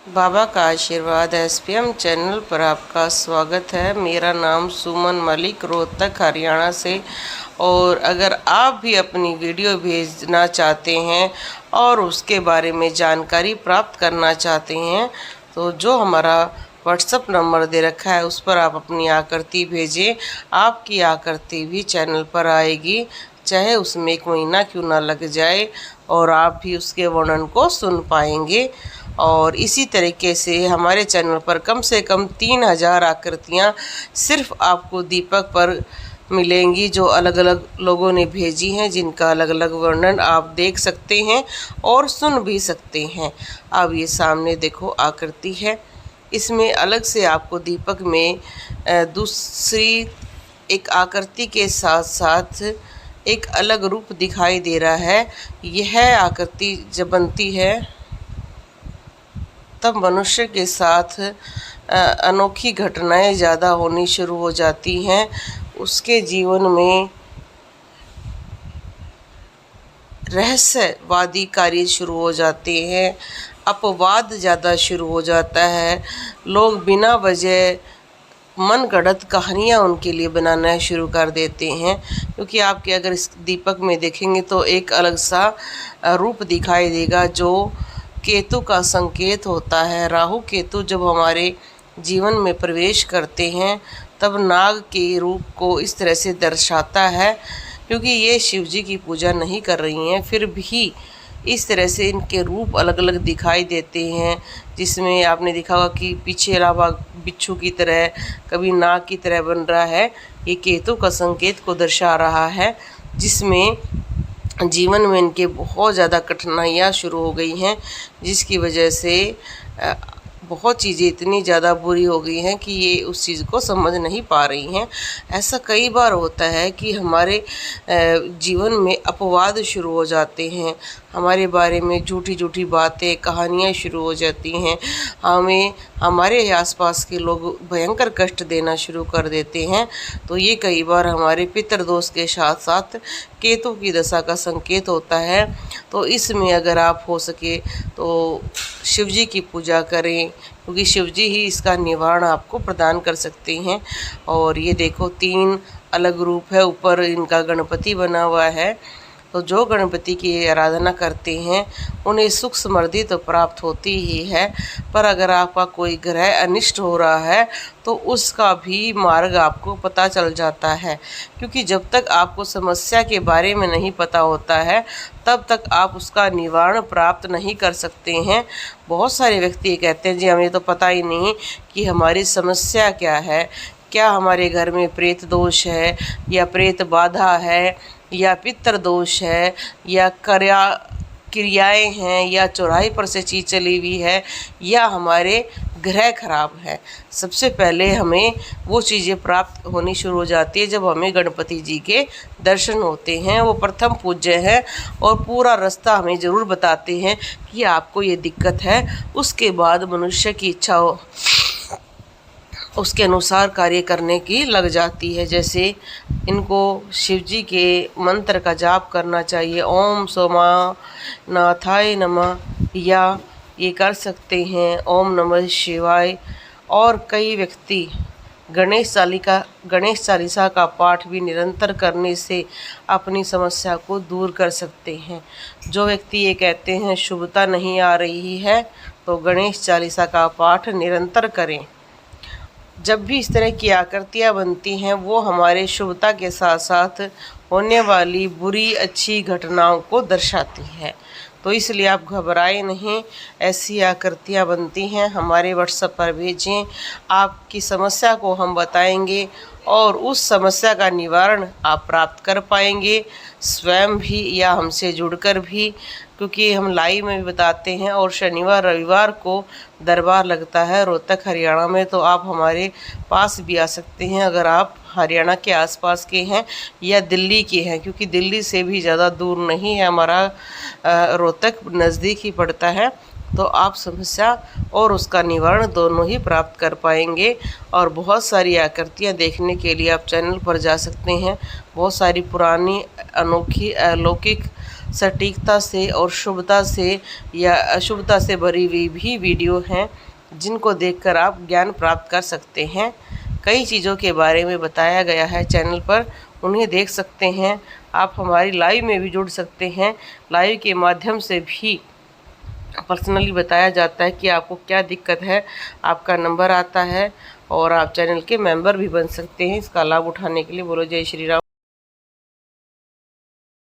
बाबा का आशीर्वाद SPM channel पर आपका स्वागत है। मेरा नाम सुमन मलिक रोहतक हरियाणा से। और अगर आप भी अपनी वीडियो भेजना चाहते हैं और उसके बारे में जानकारी प्राप्त करना चाहते हैं तो जो हमारा व्हाट्सएप नंबर दे रखा है उस पर आप अपनी आकृति भेजें। आपकी आकृति भी चैनल पर आएगी, चाहे उसमें 1 महीना क्यों ना लग जाए, और आप भी उसके वर्णन को सुन पाएंगे। और इसी तरीके से हमारे चैनल पर कम से कम 3000 आकृतियाँ सिर्फ आपको दीपक पर मिलेंगी, जो अलग अलग लोगों ने भेजी हैं, जिनका अलग अलग वर्णन आप देख सकते हैं और सुन भी सकते हैं। अब ये सामने देखो आकृति है, इसमें अलग से आपको दीपक में दूसरी एक आकृति के साथ साथ एक अलग रूप दिखाई दे रहा है। यह आकृति जब बनती है तब मनुष्य के साथ अनोखी घटनाएं ज़्यादा होनी शुरू हो जाती हैं। उसके जीवन में रहस्यवादी कार्य शुरू हो जाते हैं, अपवाद ज़्यादा शुरू हो जाता है। लोग बिना वजह मन गढ़ंत कहानियाँ उनके लिए बनाना शुरू कर देते हैं, क्योंकि आपके अगर इस दीपक में देखेंगे तो एक अलग सा रूप दिखाई देगा जो केतु का संकेत होता है। राहु केतु जब हमारे जीवन में प्रवेश करते हैं तब नाग के रूप को इस तरह से दर्शाता है। क्योंकि ये शिव जी की पूजा नहीं कर रही हैं, फिर भी इस तरह से इनके रूप अलग अलग दिखाई देते हैं, जिसमें आपने देखा होगा कि पीछे अलावा बिच्छू की तरह, कभी नाग की तरह बन रहा है। ये केतु का संकेत को दर्शा रहा है, जिसमें जीवन में इनके बहुत ज़्यादा कठिनाइयाँ शुरू हो गई हैं, जिसकी वजह से बहुत चीज़ें इतनी ज़्यादा बुरी हो गई हैं कि ये उस चीज़ को समझ नहीं पा रही हैं। ऐसा कई बार होता है कि हमारे जीवन में अपवाद शुरू हो जाते हैं, हमारे बारे में झूठी झूठी बातें कहानियाँ शुरू हो जाती हैं, हमें हमारे आसपास के लोग भयंकर कष्ट देना शुरू कर देते हैं। तो ये कई बार हमारे पितृदोष के साथ साथ केतु की दशा का संकेत होता है। तो इसमें अगर आप हो सके तो शिव जी की पूजा करें, क्योंकि शिव जी ही इसका निवारण आपको प्रदान कर सकते हैं। और ये देखो 3 अलग रूप है, ऊपर इनका गणपति बना हुआ है। तो जो गणपति की आराधना करते हैं उन्हें सुख समृद्धि तो प्राप्त होती ही है, पर अगर आपका कोई ग्रह अनिष्ट हो रहा है तो उसका भी मार्ग आपको पता चल जाता है। क्योंकि जब तक आपको समस्या के बारे में नहीं पता होता है तब तक आप उसका निवारण प्राप्त नहीं कर सकते हैं। बहुत सारे व्यक्ति कहते हैं जी हमें तो पता ही नहीं कि हमारी समस्या क्या है, क्या हमारे घर में प्रेत दोष है या प्रेत बाधा है या पितृ दोष है या क्रियाएं हैं या चौराहे पर से चीज़ चली हुई है या हमारे ग्रह खराब है। सबसे पहले हमें वो चीज़ें प्राप्त होनी शुरू हो जाती है जब हमें गणपति जी के दर्शन होते हैं। वो प्रथम पूज्य हैं और पूरा रास्ता हमें ज़रूर बताते हैं कि आपको ये दिक्कत है। उसके बाद मनुष्य की इच्छा हो उसके अनुसार कार्य करने की लग जाती है। जैसे इनको शिव जी के मंत्र का जाप करना चाहिए, ओम सोमनाथाय नमः, या ये कर सकते हैं ओम नमः शिवाय। और कई व्यक्ति गणेश चालीसा का पाठ भी निरंतर करने से अपनी समस्या को दूर कर सकते हैं। जो व्यक्ति ये कहते हैं शुभता नहीं आ रही है तो गणेश चालीसा का पाठ निरंतर करें। जब भी इस तरह की आकृतियाँ बनती हैं वो हमारे शुभता के साथ साथ होने वाली बुरी अच्छी घटनाओं को दर्शाती है। तो इसलिए आप घबराएं नहीं, ऐसी आकृतियाँ बनती हैं हमारे व्हाट्सएप पर भेजें, आपकी समस्या को हम बताएंगे और उस समस्या का निवारण आप प्राप्त कर पाएंगे स्वयं भी या हमसे जुड़कर भी, क्योंकि हम लाइव में भी बताते हैं। और शनिवार रविवार को दरबार लगता है रोहतक हरियाणा में, तो आप हमारे पास भी आ सकते हैं अगर आप हरियाणा के आसपास के हैं या दिल्ली के हैं, क्योंकि दिल्ली से भी ज़्यादा दूर नहीं है, हमारा रोहतक नज़दीक ही पड़ता है। तो आप समस्या और उसका निवारण दोनों ही प्राप्त कर पाएंगे। और बहुत सारी आकृतियाँ देखने के लिए आप चैनल पर जा सकते हैं। बहुत सारी पुरानी अनोखी अलौकिक सटीकता से और शुभता से या अशुभता से भरी हुई भी वीडियो हैं, जिनको देखकर आप ज्ञान प्राप्त कर सकते हैं। कई चीज़ों के बारे में बताया गया है चैनल पर, उन्हें देख सकते हैं। आप हमारी लाइव में भी जुड़ सकते हैं। लाइव के माध्यम से भी पर्सनली बताया जाता है कि आपको क्या दिक्कत है, आपका नंबर आता है और आप चैनल के मेंबर भी बन सकते हैं। इसका लाभ उठाने के लिए बोलो जय श्री राम।